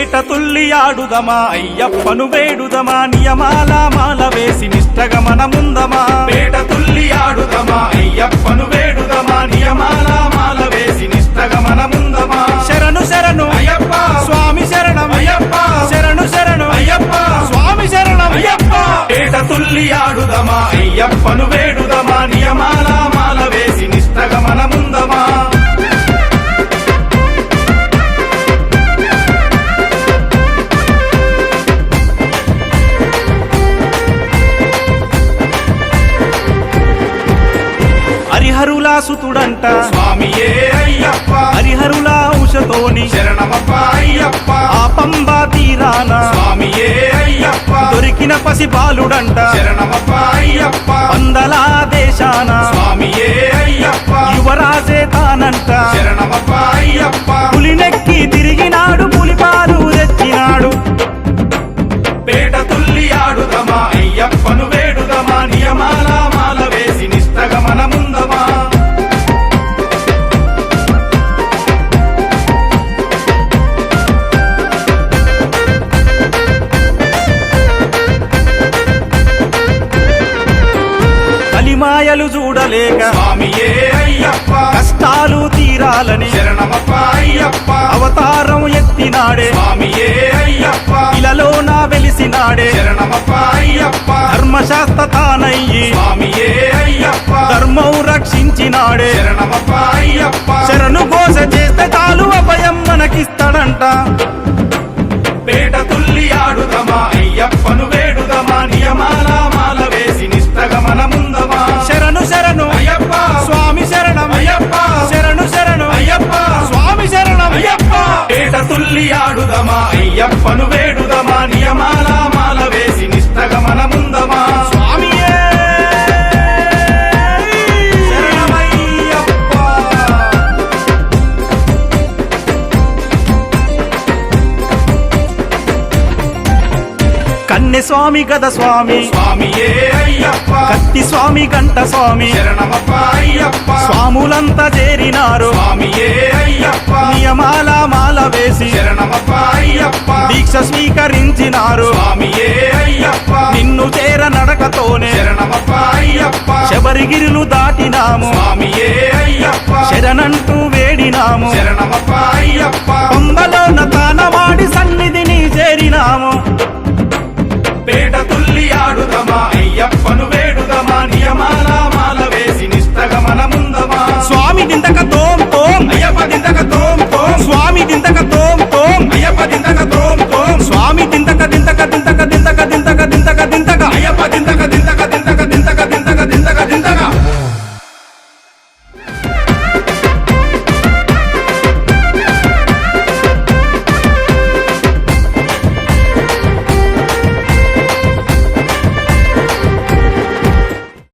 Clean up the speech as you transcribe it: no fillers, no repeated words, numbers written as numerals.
పేట తుల్లి ఆడుదమా అయ్యప్పను వేడుదమా నియమాల మాల వేసి నిష్టగా మనముందమా పేట తుల్లి ఆడుదమా అయ్యప్పను వేడుదమా నియమాల మాల వేసి నిష్టగా మనముందమా శరణు శరణు అయ్యప్ప స్వామి శరణం అయ్యప్ప శరణు శరణు అయ్యప్ప స్వామి శరణం అయ్యప్ప పేట తుల్లి ఆడుదమా అయ్యప్పను వేడుదమా నియమాల మాల వేసి నిష్టగా మనముందమా హరిహరులా సుతుడంట స్వామియే అయ్యప్ప హరిహరులా ఔషతోని శరణమప్ప అయ్యప్ప ఆ పంబా తీరాన స్వామియే అయ్యప్ప దొరికిన పసి బాలుడంట శరణమప్ప అయ్యప్ప వందలా దేశాన స్వామియే అయ్యప్ప యువరాజే తానంట శరణమప్ప అయ్యప్ప పులినెక్కి తిరిగినాడు పులిపాలు తెచ్చినాడు పేట తుల్లి ఆడుదమా అయ్యప్పను వేడుదమా నియమాల మాల వేసి నిష్టగా మనముందమా కలిమాయలు చూడలేక స్వామియే అయ్యప్ప కష్టాలు తీరాలని శరణమప్ప అయ్యప్ప అవతారం ఎత్తినాడే స్వామియే అయ్యప్ప ఇలలో నా వెలిసినాడే శరణమప్ప అయ్యప్ప ధర్మశాస్త్ర తానయ్యి స్వామియే అయ్యప్ప ధర్మం రక్షించినాడే శరణమప్ప అయ్యప్ప శరణు ఘోష చేస్తే చాలు అభయం మనకిస్తాడంట పేట తుల్లి ఆడుదమా అయ్యప్పను వేడుదమా నియమాల మాల వేసి నిష్టగా మనముందమా శరణు శరణు అయ్యప్ప స్వామి శరణం అయ్యప్ప శరణు శరణు అయ్యప్ప స్వామి శరణం అయ్యప్ప పేట తుల్లి ఆడుదమా అయ్యప్పను వేడుదమా నియమాల మాల వేసి నిష్టగా మనముందమా స్వామియే శరణమయ్యప్ప కన్నె స్వామి గద స్వామి స్వామియే అయ్యప్ప కత్తి స్వామి గంట స్వామి శరణమప్ప అయ్యప్ప స్వాములంతా చేరినారు స్వామియే అయ్యప్ప నియమాల మాల వేసి శరణమప్ప అయ్యప్ప దీక్ష స్వీకరించినారు స్వామియే అయ్యప్ప నిన్ను చేర నడకతోనే శరణమప్ప అయ్యప్ప శబరిగిరులు దాటినాము స్వామియే అయ్యప్ప శరణంటూ వేడినాము శరణమప్ప అయ్యప్ప పంబలోన తానవాడి సన్నిధిని చేరినాము పేట తుల్లి ఆడుదమా అయ్యప్పను వేడుదమా నియమాల మాల వేసి నిష్టగా మనముందమా స్వామి నిందకతో